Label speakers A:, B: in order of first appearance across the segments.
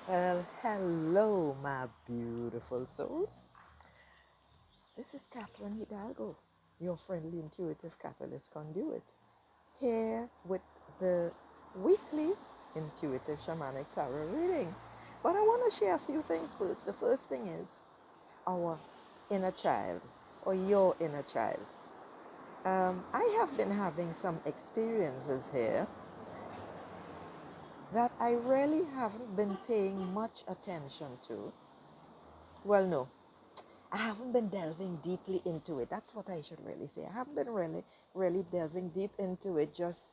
A: Well, hello, my beautiful souls. This is Catherine Hidalgo, your friendly intuitive catalyst conduit, here with the weekly intuitive shamanic tarot reading. But I want to share a few things first. The first thing is our inner child or your inner child. I have been having some experiences here that I really haven't been paying much attention to. Well, no, I haven't been delving deeply into it. That's what I should really say. I haven't been really delving deep into it. Just,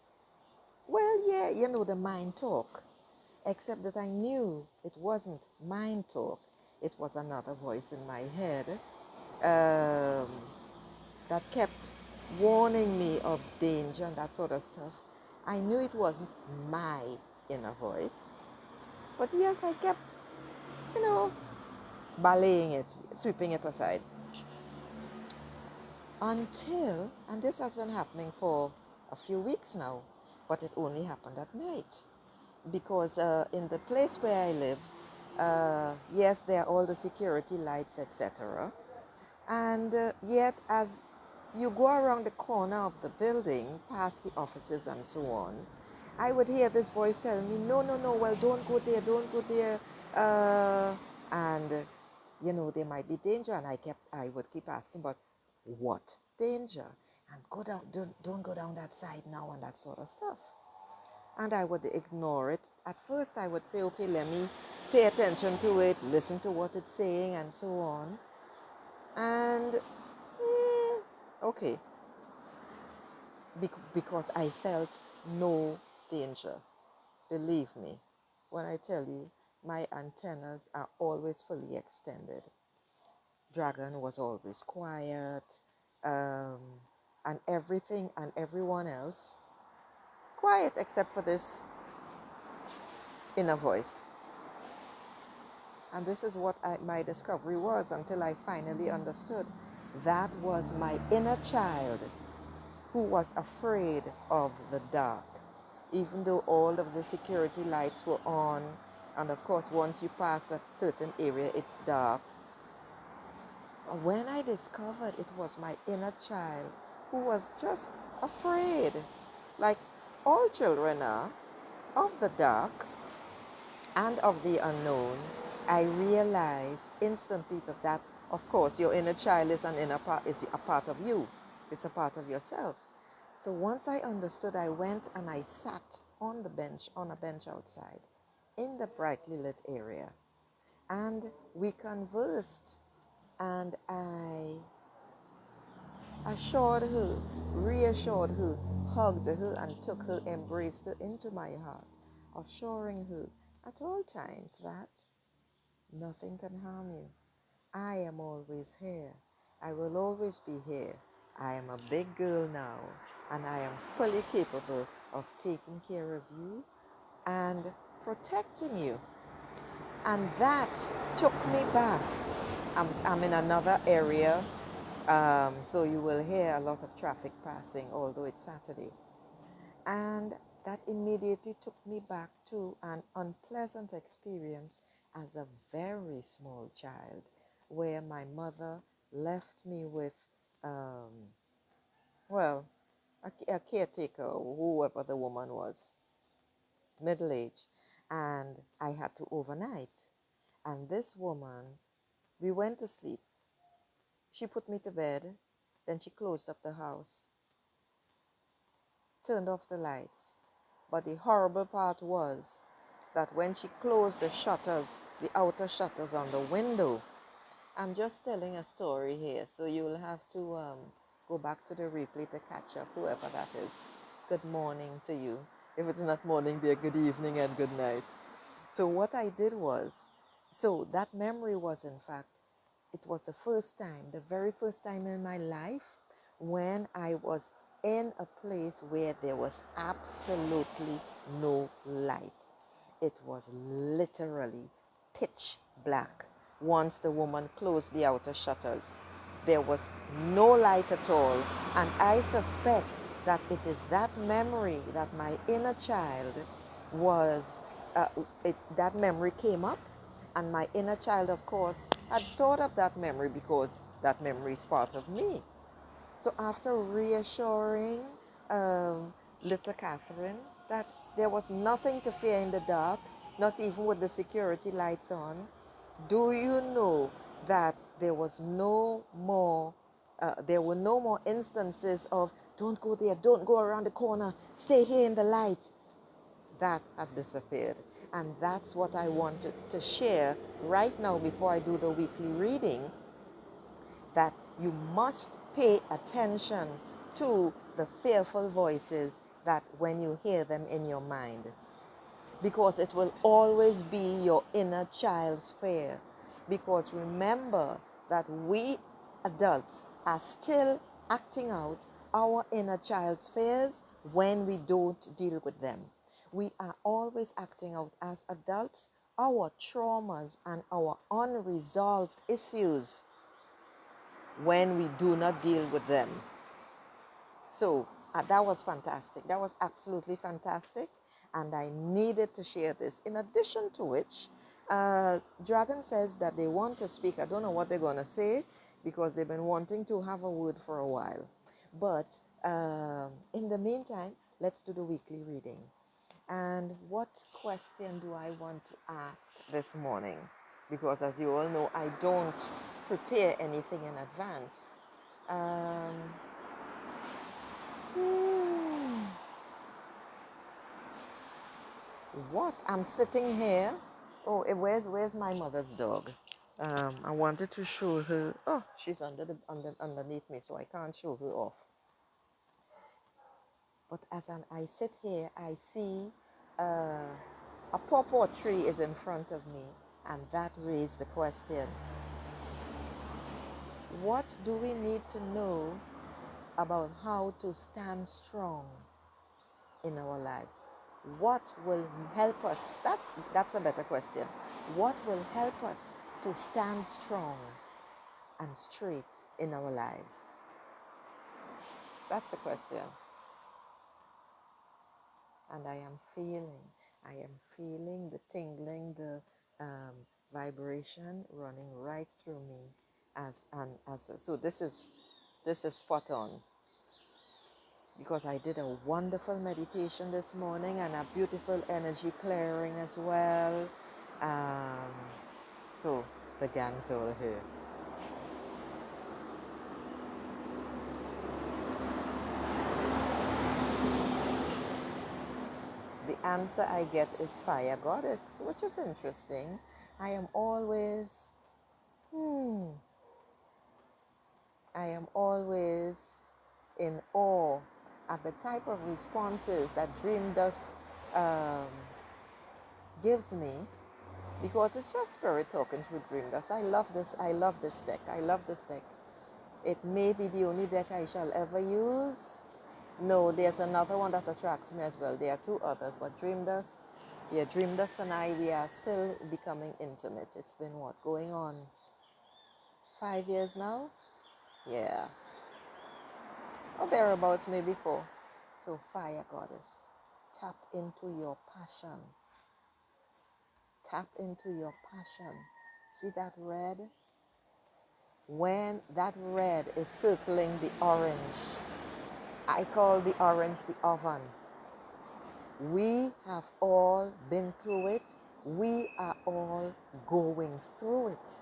A: well, yeah, the mind talk. Except that I knew it wasn't mind talk. It was another voice in my head um, that kept warning me of danger and that sort of stuff. I knew it wasn't my inner voice. But yes, I kept, you know, belaying it, sweeping it aside. Until, and this has been happening for a few weeks now, but it only happened at night. Because in the place where I live, yes, there are all the security lights, etc. And yet, as you go around the corner of the building, past the offices and so on, I would hear this voice telling me, no, no, no, well, don't go there, don't go there. And there might be danger. And I would keep asking, but what danger? And go down, don't go down that side now, and that sort of stuff. And I would ignore it. At first, I would say, okay, let me pay attention to it, listen to what it's saying, and so on. And okay, because I felt no danger. Believe me when I tell you, my antennas are always fully extended. Dragon was always quiet, um, and everything and everyone else quiet except for this inner voice. And this is what my discovery was until I finally understood. That was my inner child who was afraid of the dark. Even though all of the security lights were on, and of course, once you pass a certain area, it's dark. When I discovered it was my inner child who was just afraid, like all children are, of the dark and of the unknown, I realized instantly that of course, your inner child is is a part of you. It's a part of yourself. So once I understood, I went and I sat on on a bench outside, in the brightly lit area, and we conversed, and I assured her, reassured her, hugged her, and took her, embraced her into my heart, assuring her at all times that nothing can harm you. I am always here. I will always be here. I am a big girl now, and I am fully capable of taking care of you and protecting you. And that took me back. I'm in another area, so you will hear a lot of traffic passing, although it's Saturday. And that immediately took me back to an unpleasant experience as a very small child, where my mother left me with, um, well, a caretaker, or whoever the woman was, middle age, and I had to overnight. And this woman, we went to sleep. She put me to bed, then she closed up the house, turned off the lights. But the horrible part was that when she closed the shutters, the outer shutters on the window, I'm just telling a story here, so you'll have to go back to the replay to catch up, whoever that is. Good morning to you. If it's not morning, dear, good evening and good night. So what I did was, so that memory was, in fact, it was the first time, the very first time in my life when I was in a place where there was absolutely no light. It was literally pitch black. Once the woman closed the outer shutters, there was no light at all. And I suspect that it is that memory that my inner child was uh, that memory came up, and my inner child, of course, had stored up that memory because that memory is part of me. So after reassuring little Catherine that there was nothing to fear in the dark, not even with the security lights on, do you know that there were no more instances of don't go there, don't go around the corner, stay here in the light. That had disappeared. And that's what I wanted to share right now before I do the weekly reading, that you must pay attention to the fearful voices that when you hear them in your mind, because it will always be your inner child's fear. Because remember that we adults are still acting out our inner child's fears when we don't deal with them. We are always acting out as adults our traumas and our unresolved issues when we do not deal with them. So that was fantastic. That was absolutely fantastic. And I needed to share this. In addition to which, Dragon says that they want to speak. I don't know what they're going to say because they've been wanting to have a word for a while. But in the meantime, let's do the weekly reading. And what question do I want to ask this morning? Because as you all know, I don't prepare anything in advance. Um, What? I'm sitting here. Oh, where's my mother's dog? I wanted to show her. Oh, she's underneath me, so I can't show her off. But I sit here, I see a pawpaw tree is in front of me, and that raised the question: what do we need to know about how to stand strong in our lives? What will help us? That's a better question. What will help us to stand strong and straight in our lives? That's the question. And I am feeling the tingling, the vibration running right through me so this is spot on, because I did a wonderful meditation this morning and a beautiful energy clearing as well. Um, so the gang's all here. The answer I get is fire goddess, which is interesting. I am always, I am always in awe at the type of responses that Dream Dust um, gives me, because it's just spirit talking through Dream Dust. I love this. I love this deck. I love this deck. It may be the only deck I shall ever use. No, there's another one that attracts me as well. There are two others, but Dream Dust, yeah, Dream Dust and I, we are still becoming intimate. It's been what, going on 5 years now? Yeah. Or thereabouts, maybe 4. So, fire goddess, tap into your passion. Tap into your passion. See that red? When that red is circling the orange, I call the orange the oven. We have all been through it. We are all going through it.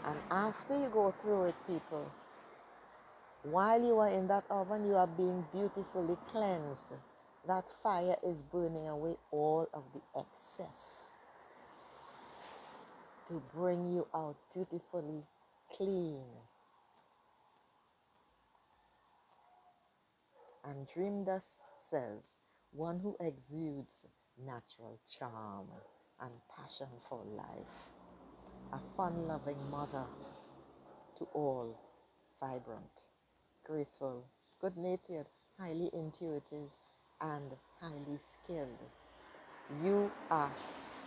A: And after you go through it, people, while you are in that oven, you are being beautifully cleansed. That fire is burning away all of the excess to bring you out beautifully clean. And Dream Dust says, one who exudes natural charm and passion for life, a fun-loving mother to all, vibrant, graceful, good-natured, highly intuitive, and highly skilled. You are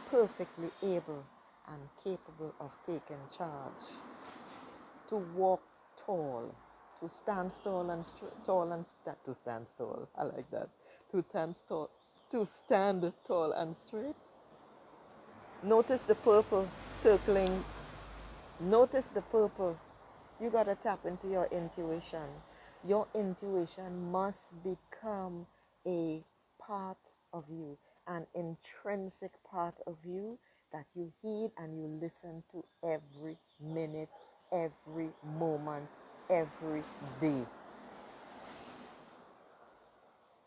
A: perfectly able and capable of taking charge, to walk tall, to stand tall and to stand tall. I like that. To stand tall, to stand tall and straight. Notice the purple circling. Notice the purple. You got to tap into your intuition. Your intuition must become a part of you, an intrinsic part of you that you heed and you listen to every minute, every moment, every day.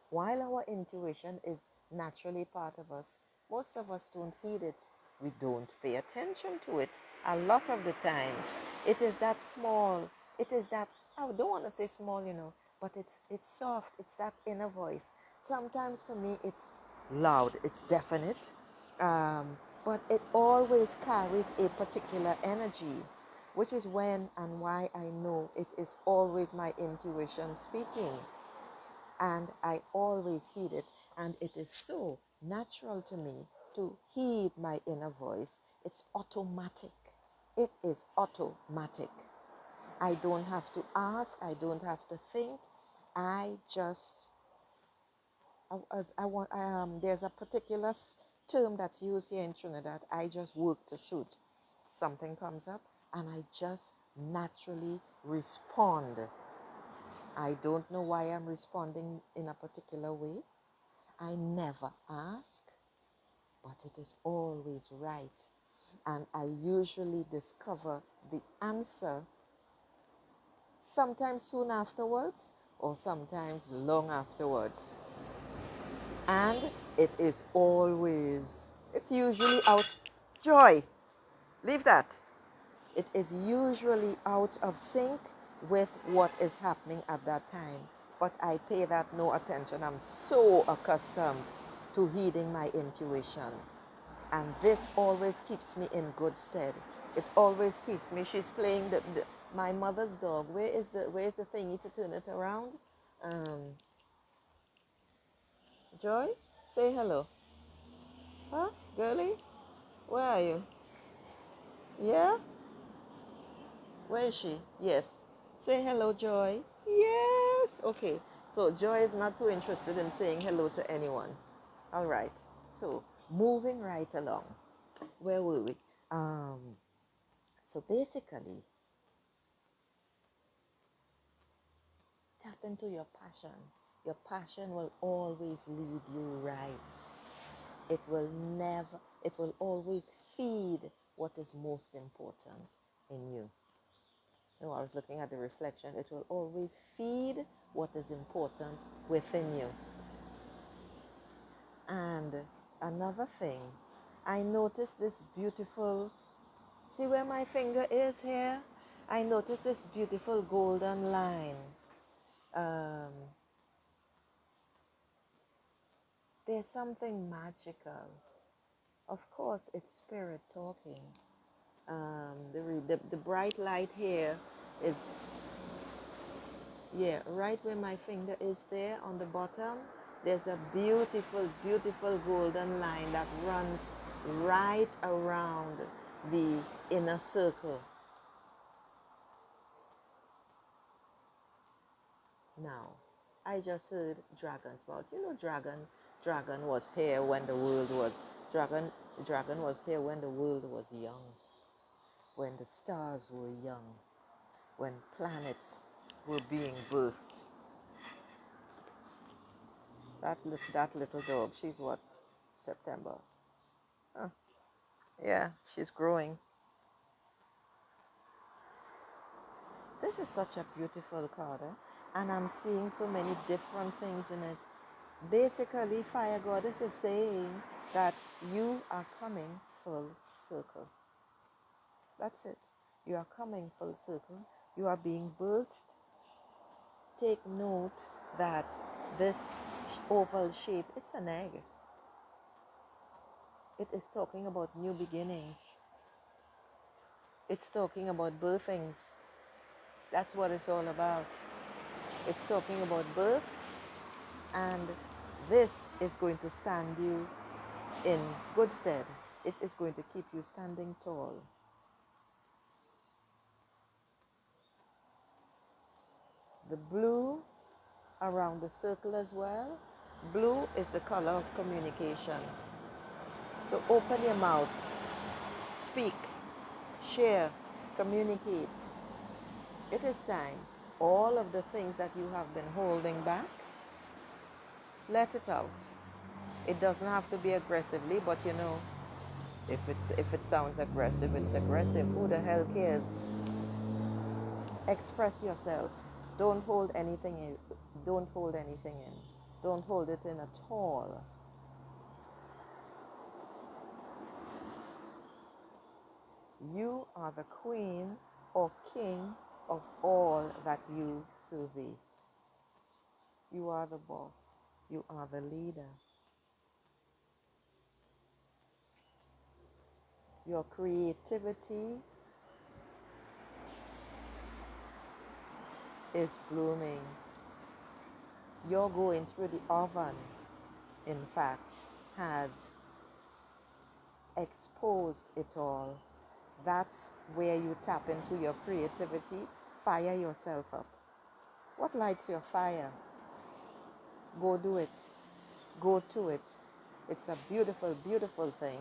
A: While our intuition is naturally part of us, most of us don't heed it. We don't pay attention to it. A lot of the time, it is that small, it is that, I don't want to say small, but it's soft, it's that inner voice. Sometimes for me, it's loud, it's definite, but it always carries a particular energy, which is when and why I know it is always my intuition speaking, and I always heed it. And it is so natural to me to heed my inner voice. It's automatic. It is automatic. I don't have to ask. I don't have to think. I just, as I want. There's a particular term that's used here in Trinidad. I just work to suit. Something comes up, and I just naturally respond. I don't know why I'm responding in a particular way. I never ask, but it is always right. And I usually discover the answer sometimes soon afterwards or sometimes long afterwards. And it is always, it's usually out, joy, leave that. It is usually out of sync with what is happening at that time. But I pay that no attention. I'm so accustomed to heeding my intuition. And this always keeps me in good stead. It always keeps me. She's playing my mother's dog. Where's the thingy to turn it around? Joy, say hello. Huh, girlie? Where are you? Yeah? Where is she? Yes. Say hello, Joy. Yes. Okay. So Joy is not too interested in saying hello to anyone. All right. So moving right along. Where were we? So basically, tap into your passion. Your passion will always lead you right. It will never, it will always feed what is most important in you. I was looking at the reflection. It will always feed what is important within you. And another thing, I noticed this beautiful, see where my finger is here? I noticed this beautiful golden line. There's something magical. Of course, it's spirit talking. The bright light here is, yeah, right where my finger is there on the bottom. There's a beautiful, beautiful golden line that runs right around the inner circle. Now, I just heard dragon's mouth. Dragon was here when the world was, dragon was here when the world was young, when the stars were young, when planets were being birthed. That little dog, she's what, September? Huh. Yeah, she's growing. This is such a beautiful card, and I'm seeing so many different things in it. Basically, Fire Goddess is saying that you are coming full circle. That's it. You are coming full circle. You are being birthed. Take note that this oval shape, it's an egg. It is talking about new beginnings. It's talking about birthings. That's what it's all about. It's talking about birth, and this is going to stand you in good stead. It is going to keep you standing tall. The blue around the circle as well Blue is the color of communication. So open your mouth, speak, share, communicate. It is time. All of the things that you have been holding back, let it out. It doesn't have to be aggressively, but you know, if it sounds aggressive, it's aggressive. Who the hell cares? Express yourself. Don't hold anything in. Don't hold anything in. Don't hold it in at all. You are the queen or king of all that you survey. You are the boss. You are the leader. Your creativity is blooming. You're going through the oven, in fact, has exposed it all. That's where you tap into your creativity. Fire yourself up. What lights your fire? Go do it. Go to it. It's a beautiful, beautiful thing.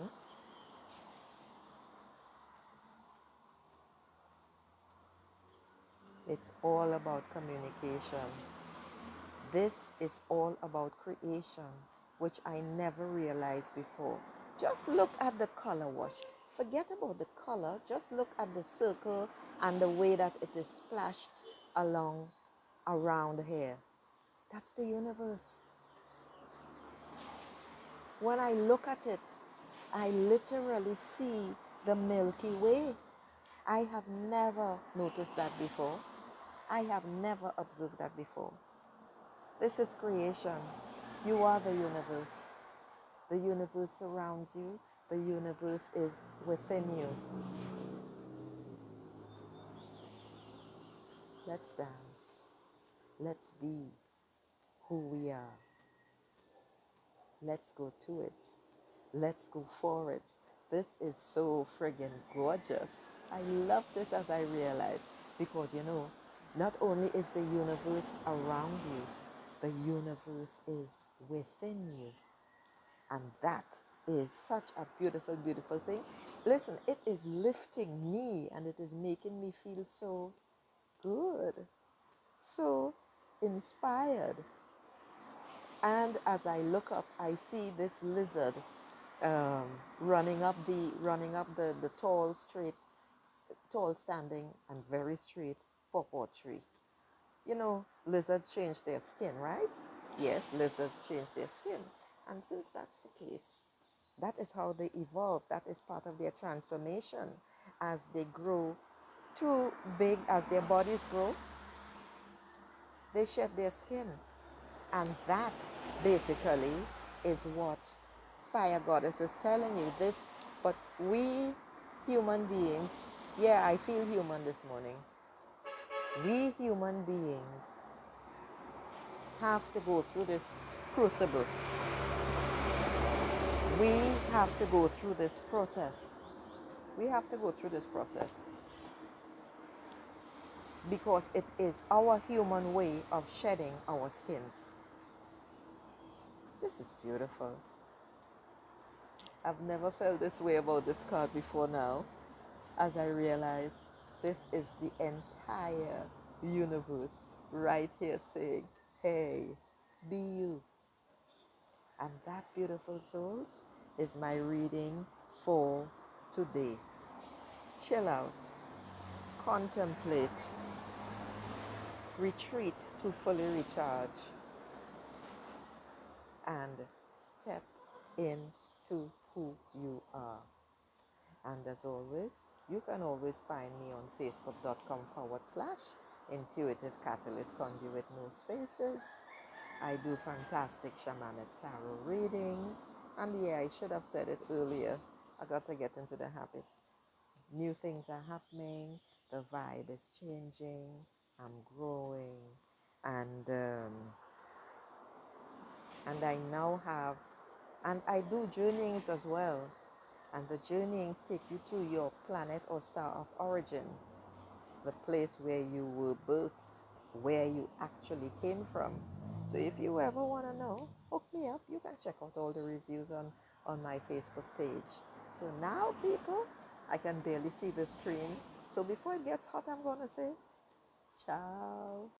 A: It's all about communication. This is all about creation, which I never realized before. Just look at the color wash. Forget about the color. Just look at the circle and the way that it is splashed along around here. That's the universe. When I look at it, I literally see the Milky Way. I have never noticed that before. I have never observed that before. This is creation. You are the universe. The universe surrounds you. The universe is within you. Let's dance. Let's be who we are. Let's go to it. Let's go for it. This is so friggin' gorgeous. I love this as I realize because you know, not only is the universe around you, the universe is within you. And that is such a beautiful, beautiful thing. Listen, it is lifting me and it is making me feel so good, so inspired. And as I look up, I see this lizard um, running up the tall, straight, tall standing and very straight pawpaw tree. You know, lizards change their skin, right? Yes, lizards change their skin. And since that's the case, that is how they evolve. That is part of their transformation. As they grow too big, as their bodies grow, they shed their skin. And that basically is what Fire Goddess is telling you. This, but we human beings, yeah, I feel human this morning. We human beings have to go through this crucible. We have to go through this process. We have to go through this process because it is our human way of shedding our skins. This is beautiful. I've never felt this way about this card before now, as I realize this is the entire universe right here saying, hey, be you. And that, beautiful souls, is my reading for today. Chill out, contemplate, retreat to fully recharge, and step into who you are. And as always, you can always find me on facebook.com/Intuitive Catalyst Conduit, no spaces. I do fantastic shamanic tarot readings. And yeah, I should have said it earlier. I got to get into the habit. New things are happening. The vibe is changing. I'm growing. And I now have, and I do journeyings as well. And the journeyings take you to your planet or star of origin, the place where you were birthed, where you actually came from. So if you ever want to know, hook me up. You can check out all the reviews on my Facebook page. So now, people, I can barely see the screen. So before it gets hot, I'm going to say ciao.